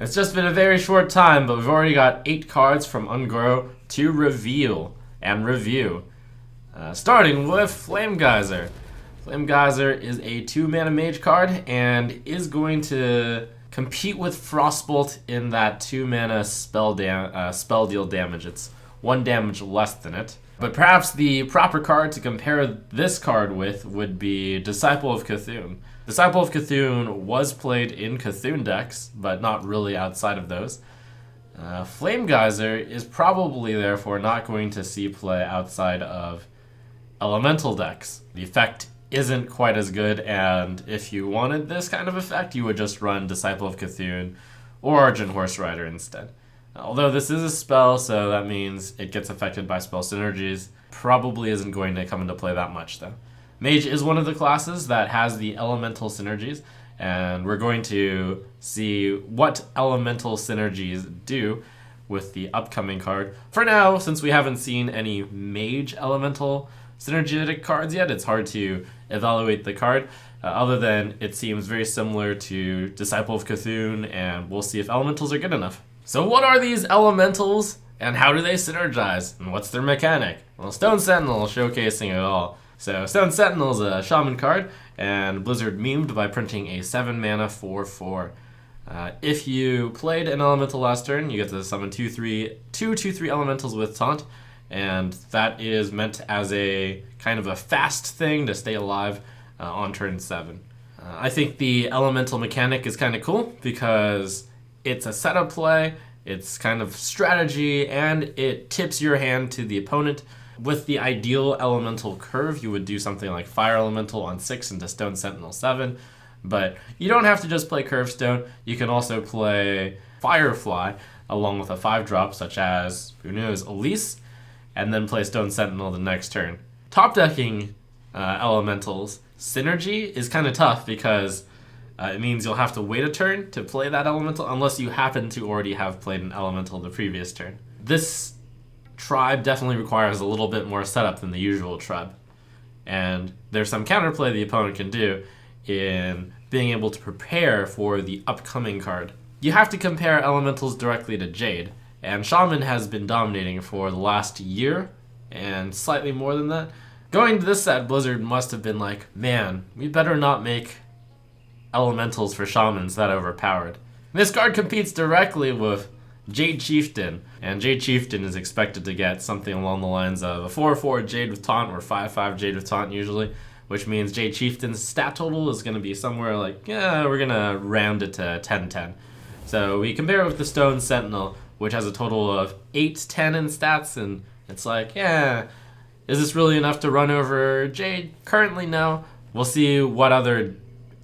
It's just been a very short time, but we've already got 8 cards from Ungrow to reveal and review. Starting with Flame Geyser. Flame Geyser is a 2-mana mage card and is going to compete with Frostbolt in that 2-mana spell deal damage. It's 1 damage less than it. But perhaps the proper card to compare this card with would be Disciple of Cthulhu. Disciple of Cthulhu was played in Cthulhu decks, but not really outside of those. Flame Geyser is probably therefore not going to see play outside of elemental decks. The effect isn't quite as good, and if you wanted this kind of effect, you would just run Disciple of Cthulhu or Argent Horse Rider instead. Although this is a spell, so that means it gets affected by spell synergies. Probably isn't going to come into play that much, though. Mage is one of the classes that has the elemental synergies, and we're going to see what elemental synergies do with the upcoming card. For now, since we haven't seen any Mage elemental synergetic cards yet, it's hard to evaluate the card, other than it seems very similar to Disciple of Cthulhu, and we'll see if elementals are good enough. So what are these elementals, and how do they synergize, and what's their mechanic? Well, Stone Sentinel showcasing it all. So Stone Sentinel is a Shaman card, and Blizzard memed by printing a 7-mana 4/4. If you played an elemental last turn, you get to summon 2/3 elementals with Taunt, and that is meant as a kind of a fast thing to stay alive on turn 7. I think the elemental mechanic is kind of cool because it's a setup play, it's kind of strategy, and it tips your hand to the opponent. With the ideal elemental curve, you would do something like Fire Elemental on 6 into Stone Sentinel 7, but you don't have to just play Curve Stone. You can also play Firefly along with a 5-drop, such as, who knows, Elise, and then play Stone Sentinel the next turn. Top decking elementals synergy is kind of tough because it means you'll have to wait a turn to play that elemental unless you happen to already have played an elemental the previous turn. This tribe definitely requires a little bit more setup than the usual tribe, and there's some counterplay the opponent can do in being able to prepare for the upcoming card. You have to compare elementals directly to Jade, and Shaman has been dominating for the last year and slightly more than that. Going to this set, Blizzard must have been like, man, we better not make elementals for Shamans that overpowered. This card competes directly with Jade Chieftain, and Jade Chieftain is expected to get something along the lines of a 4/4 Jade with Taunt or 5/5 Jade with Taunt usually, which means Jade Chieftain's stat total is going to be somewhere like, we're going to round it to 10/10. So we compare it with the Stone Sentinel, which has a total of 8/10 in stats, and it's like, is this really enough to run over Jade? Currently, no. We'll see what other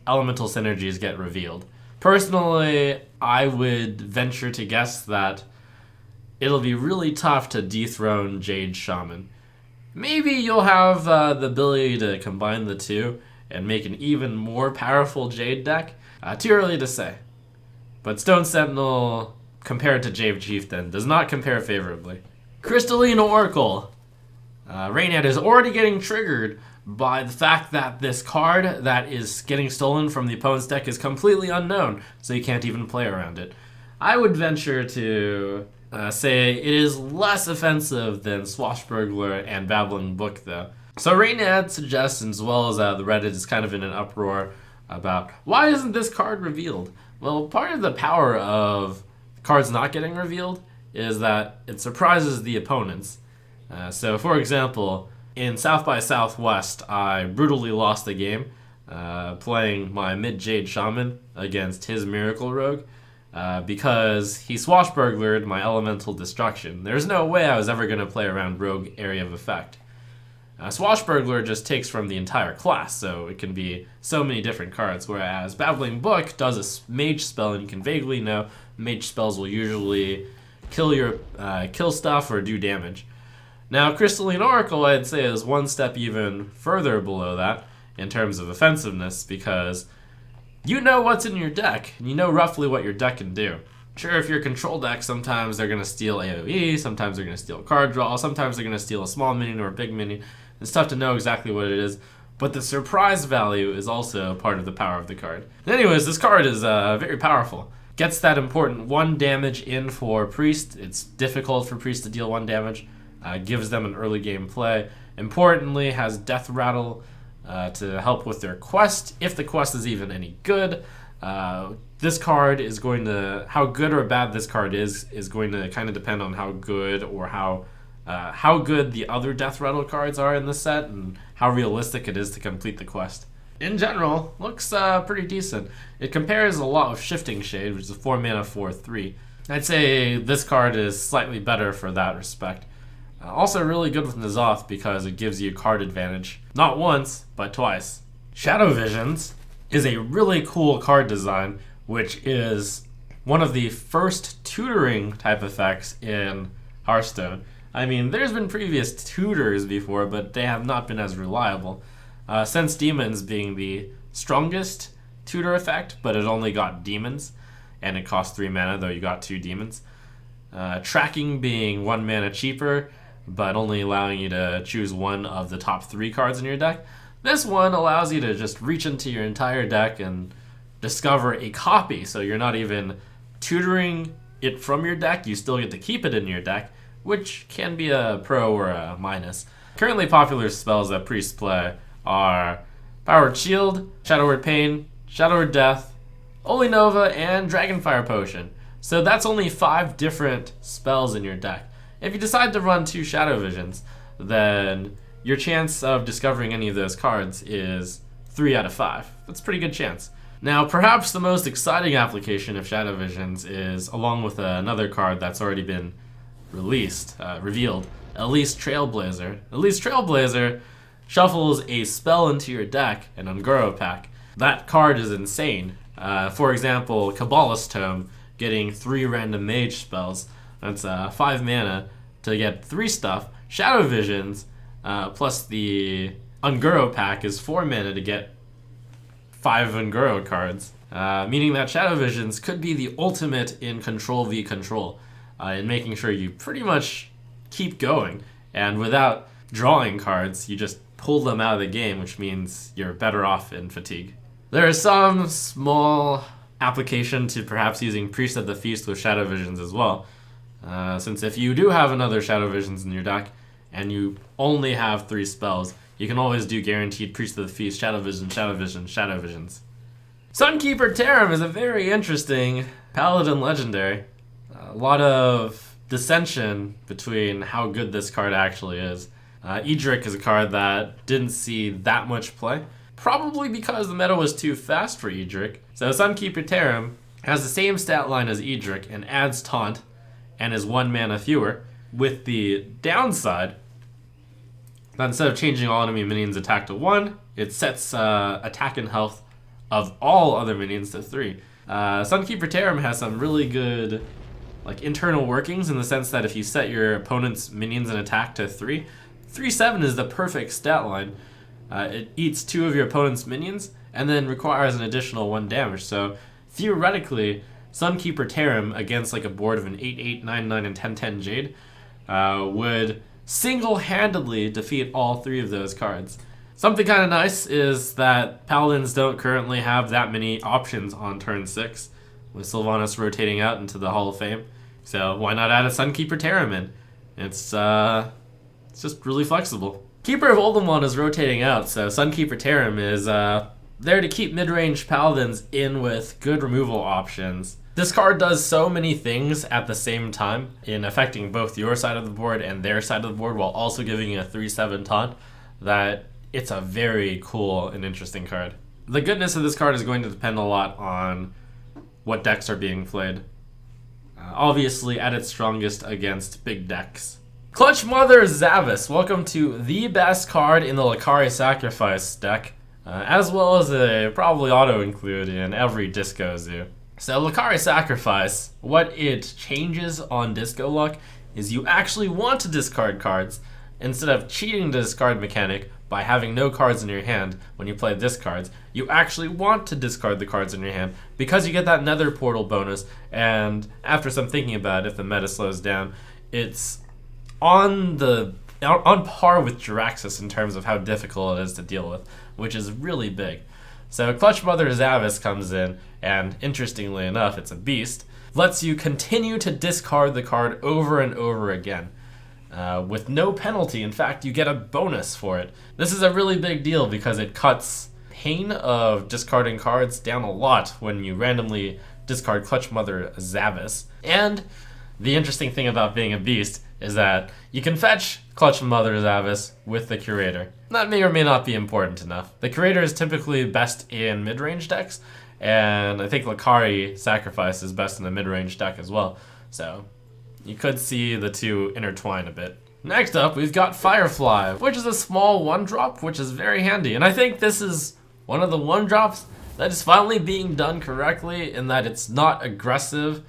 elemental synergies get revealed. Personally, I would venture to guess that it'll be really tough to dethrone Jade Shaman. Maybe you'll have the ability to combine the two and make an even more powerful Jade deck. Too early to say. But Stone Sentinel, compared to Jade Chieftain, does not compare favorably. Crystalline Oracle. Rainhead is already getting triggered by the fact that this card that is getting stolen from the opponent's deck is completely unknown, so you can't even play around it. I would venture to say it is less offensive than Swashbuckler and Babbling Book, though. So Rainhead suggests, as well as the Reddit is kind of in an uproar about, why isn't this card revealed? Well, part of the power of cards not getting revealed is that it surprises the opponents. So, for example, in South by Southwest, I brutally lost the game playing my mid-Jade Shaman against his Miracle Rogue because he swashburglared my Elemental Destruction. There's no way I was ever going to play around Rogue Area of Effect. Swashbuckler just takes from the entire class, so it can be so many different cards, whereas Babbling Book does a Mage spell, and you can vaguely know Mage spells will usually kill stuff or do damage. Now, Crystalline Oracle, I'd say, is one step even further below that in terms of offensiveness, because you know what's in your deck, and you know roughly what your deck can do. Sure, if you're a control deck, sometimes they're going to steal AoE, sometimes they're going to steal card draw, sometimes they're going to steal a small minion or a big minion. It's tough to know exactly what it is, but the surprise value is also part of the power of the card. Anyways, this card is very powerful. Gets that important 1 damage in for Priest. It's difficult for Priest to deal 1 damage. Gives them an early game play. Importantly, has Death Rattle to help with their quest, if the quest is even any good. This card is going to, how good or bad this card is going to kind of depend on how good or how good the other Death Rattle cards are in the set and how realistic it is to complete the quest. In general, looks pretty decent. It compares a lot with Shifting Shade, which is a 4 mana 4/3. I'd say this card is slightly better for that respect. Also really good with N'Zoth because it gives you card advantage. Not once, but twice. Shadow Visions is a really cool card design, which is one of the first tutoring type effects in Hearthstone. I mean, there's been previous tutors before, but they have not been as reliable. Sense Demons being the strongest tutor effect, but it only got demons, and it cost 3 mana, though you got 2 demons. Tracking being 1 mana cheaper, but only allowing you to choose one of the top 3 cards in your deck. This one allows you to just reach into your entire deck and discover a copy, so you're not even tutoring it from your deck, you still get to keep it in your deck, which can be a pro or a minus. Currently popular spells that priests play are Powered Shield, Shadow Word Pain, Shadow Word Death, Holy Nova, and Dragonfire Potion. So that's only 5 different spells in your deck. If you decide to run 2 Shadow Visions, then your chance of discovering any of those cards is 3 out of 5. That's a pretty good chance. Now, perhaps the most exciting application of Shadow Visions is along with another card that's already been revealed, Elise Trailblazer. Elise Trailblazer shuffles a spell into your deck, an Ungoro pack. That card is insane. For example, Kabbalist Tome, getting 3 random mage spells. That's 5 mana to get 3 stuff. Shadow Visions, plus the Ungoro pack is 4 mana to get 5 Ungoro cards. Meaning that Shadow Visions could be the ultimate in Control v Control, in making sure you pretty much keep going. And without drawing cards, you just pull them out of the game, which means you're better off in Fatigue. There is some small application to perhaps using Priest of the Feast with Shadow Visions as well. Since if you do have another Shadow Visions in your deck, and you only have 3 spells, you can always do guaranteed Priest of the Feast, Shadow Vision, Shadow Vision, Shadow Visions. Sunkeeper Tarim is a very interesting Paladin legendary. A lot of dissension between how good this card actually is. Ozruk is a card that didn't see that much play, probably because the meta was too fast for Ozruk. So Sunkeeper Tarim has the same stat line as Ozruk and adds Taunt and is 1 mana fewer, with the downside that instead of changing all enemy minions attack to 1, it sets attack and health of all other minions to 3. Sunkeeper Tarim has some really good internal workings in the sense that if you set your opponent's minions and attack to 3, 3/7 is the perfect stat line. It eats 2 of your opponent's minions and then requires an additional 1 damage. So theoretically, Sunkeeper Tarim against a board of an 8/8, 9/9, and 10/10 Jade would single-handedly defeat all 3 of those cards. Something kind of nice is that Paladins don't currently have that many options on turn 6, with Sylvanas rotating out into the Hall of Fame. So why not add a Sunkeeper Tarim in? It's just really flexible. Keeper of Oldemon is rotating out, so Sunkeeper Tarim is there to keep mid-range Paladins in with good removal options. This card does so many things at the same time in affecting both your side of the board and their side of the board while also giving you a 3/7 taunt that it's a very cool and interesting card. The goodness of this card is going to depend a lot on what decks are being played. Obviously at its strongest against big decks. Clutchmother Zevas, welcome to the best card in the Lakari Sacrifice deck, as well as a probably auto-include in every Disco Zoo. So Lakari Sacrifice, what it changes on Disco Luck is you actually want to discard cards instead of cheating the discard mechanic by having no cards in your hand when you play discards. You actually want to discard the cards in your hand because you get that Nether Portal bonus, and after some thinking about it, if the meta slows down, it's on par with Jiraxxus in terms of how difficult it is to deal with, which is really big. So Clutchmother Zevas comes in, and interestingly enough, it's a beast, lets you continue to discard the card over and over again. With no penalty. In fact, you get a bonus for it. This is a really big deal because it cuts pain of discarding cards down a lot when you randomly discard Clutchmother Zevas. And the interesting thing about being a beast is that you can fetch Clutchmother Zevas with the Curator. That may or may not be important enough. The Curator is typically best in mid-range decks, and I think Lakari Sacrifice is best in a mid-range deck as well. So you could see the two intertwine a bit. Next up, we've got Firefly, which is a small 1-drop, which is very handy. And I think this is one of the 1-drops that is finally being done correctly in that it's not aggressive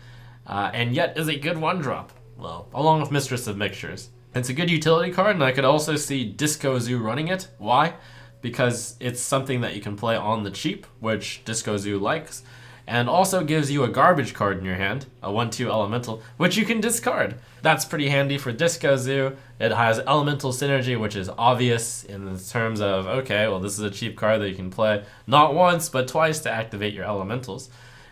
and yet is a good 1-drop. Well, along with Mistress of Mixtures. It's a good utility card, and I could also see Disco Zoo running it. Why? Because it's something that you can play on the cheap, which Disco Zoo likes, and also gives you a garbage card in your hand, a 1/2 elemental, which you can discard. That's pretty handy for Disco Zoo. It has elemental synergy, which is obvious in the terms of, okay, well, this is a cheap card that you can play not once, but twice to activate your elementals.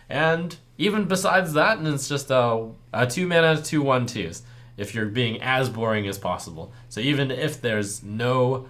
And even besides that, and it's just a 2-mana 2/1/2s, if you're being as boring as possible. So even if there's no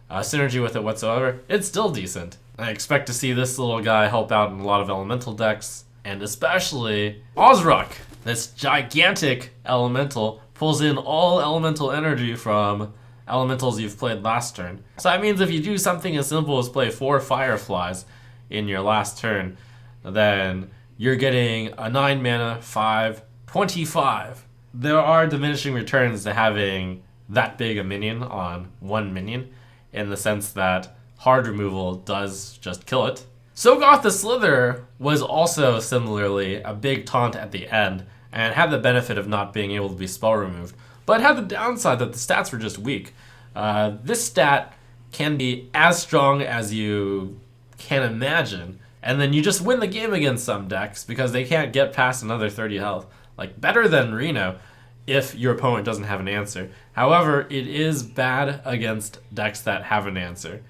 synergy with it whatsoever, it's still decent. I expect to see this little guy help out in a lot of elemental decks, and especially Ozruk. This gigantic elemental pulls in all elemental energy from elementals you've played last turn. So that means if you do something as simple as play 4 Fireflies in your last turn, then you're getting a 9-mana 5/25. There are diminishing returns to having that big a minion on one minion, in the sense that hard removal does just kill it. Sogoth the Slither was also similarly a big taunt at the end, and had the benefit of not being able to be spell removed, but had the downside that the stats were just weak. This stat can be as strong as you can imagine, and then you just win the game against some decks because they can't get past another 30 health. Like, better than Reno if your opponent doesn't have an answer. However, it is bad against decks that have an answer.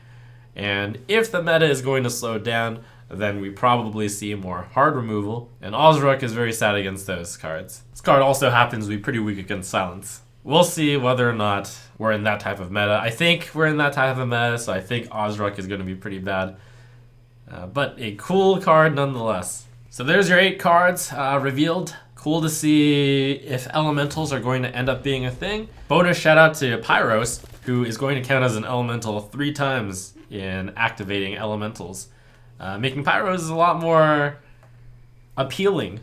And if the meta is going to slow down, then we probably see more hard removal, and Ozruk is very sad against those cards. This card also happens to be pretty weak against Silence. We'll see whether or not we're in that type of meta. I think we're in that type of meta, so I think Ozruk is going to be pretty bad. But a cool card nonetheless. So there's your 8 cards revealed. Cool to see if elementals are going to end up being a thing. Bonus shout out to Pyros, who is going to count as an elemental 3 times in activating elementals. Making Pyros a lot more appealing